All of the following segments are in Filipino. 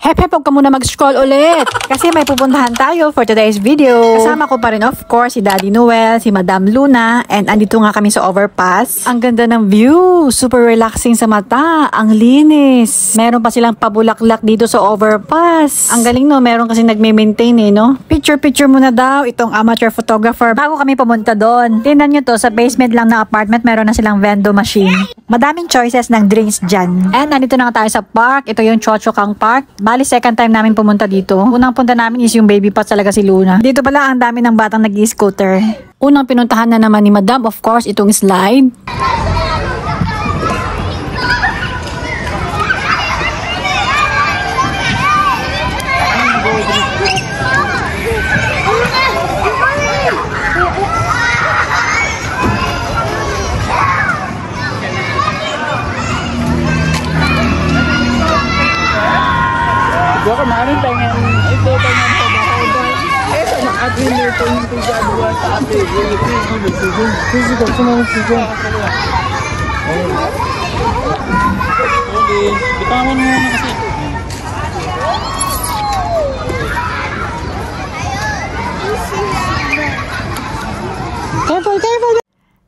Hep, huwag ka muna mag-scroll ulit. Kasi may pupuntahan tayo for today's video. Kasama ko pa rin of course si Daddy Noel, si Madam Luna, and andito nga kami sa overpass. Ang ganda ng view. Super relaxing sa mata. Ang linis. Meron pa silang pabulaklak dito sa overpass. Ang galing no, meron kasi nagme-maintain no. Picture muna daw itong amateur photographer bago kami pumunta doon. Tingnan nyo to, sa basement lang ng apartment meron na silang vendo machine. Madaming choices ng drinks dyan. And nandito na nga tayo sa park. Ito yung Cho Cho Kang Park. Bali, second time namin pumunta dito. Unang punta namin is yung baby pass talaga si Luna. Dito pala ang dami ng batang nag-i-scooter. Unang pinuntahan na naman ni Madam, of course, itong slide. Gua kemarin pengen itu pengen coba eh sama admin itu yang 32 saat itu juga semua juga kita mau kasih careful.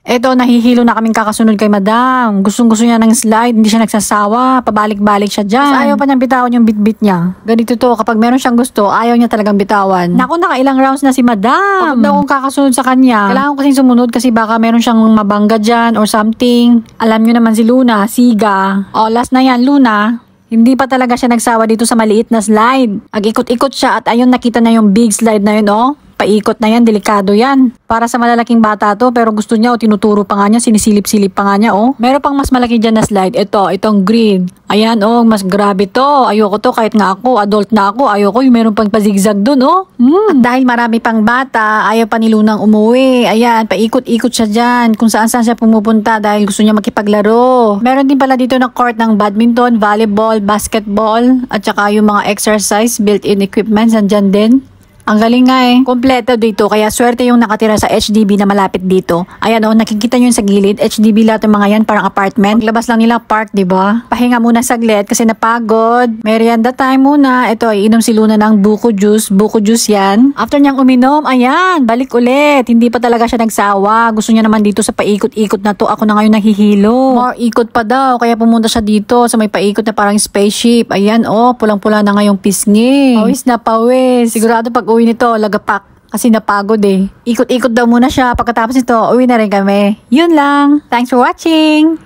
Eto, nahihilo na kaming kakasunod kay Madam. Gustong-gusto niya ng slide, hindi siya nagsasawa. Pabalik-balik siya dyan. Mas ayaw pa niyang bitawan yung bit-bit niya. Ganito to, kapag meron siyang gusto, ayaw niya talagang bitawan. Naku, nakailang rounds na si Madam. Pagod na akong kakasunod sa kanya. Kailangan ko kasing sumunod kasi baka meron siyang mabangga dyan or something. Alam niyo naman si Luna, siga. O, last na yan, Luna. Hindi pa talaga siya nagsawa dito sa maliit na slide. Ag-ikot-ikot siya at ayun, nakita na yung big slide na yun, oh. Paikot na yan, delikado yan. Para sa malalaking bata to, pero gusto niya o tinuturo pa nga niya, sinisilip-silip pa nga niya Meron pang mas malaki dyan na slide. Itong green. Ayan mas grabe to. Ayoko to kahit nga ako, adult na ako. Ayoko yung meron pang pazigzag dun At dahil marami pang bata, ayaw pa ni Lunang umuwi. Ayan, paikot-ikot siya dyan. Kung saan siya pumupunta dahil gusto niya makipaglaro. Meron din pala dito na court ng badminton, volleyball, basketball, at saka yung mga exercise, built-in equipments, andyan din. Ang galing nga kompleto dito, kaya swerte yung nakatira sa HDB na malapit dito. Ayan nakikita nyo yung sa gilid, HDB lahat ng mga yan, parang apartment. Paglabas lang nila park, diba? Pahinga muna saglit kasi napagod. Merienda time muna. Ito, iinom si Luna ng buko juice. Buko juice yan. After niyang uminom, ayan, balik ulit. Hindi pa talaga siya nagsawa. Gusto niya naman dito sa paikot-ikot na to. Ako na ngayon nahihilo. More ikot pa daw, kaya pumunta siya dito sa may paikot na parang spaceship. Ayan, pulang-pula na nga yung pisngi. Pawis na pawis. Sigurado pag uwi nito, lagapak. Kasi napagod Ikot-ikot daw muna siya. Pagkatapos nito, uwi na rin kami. Yun lang. Thanks for watching!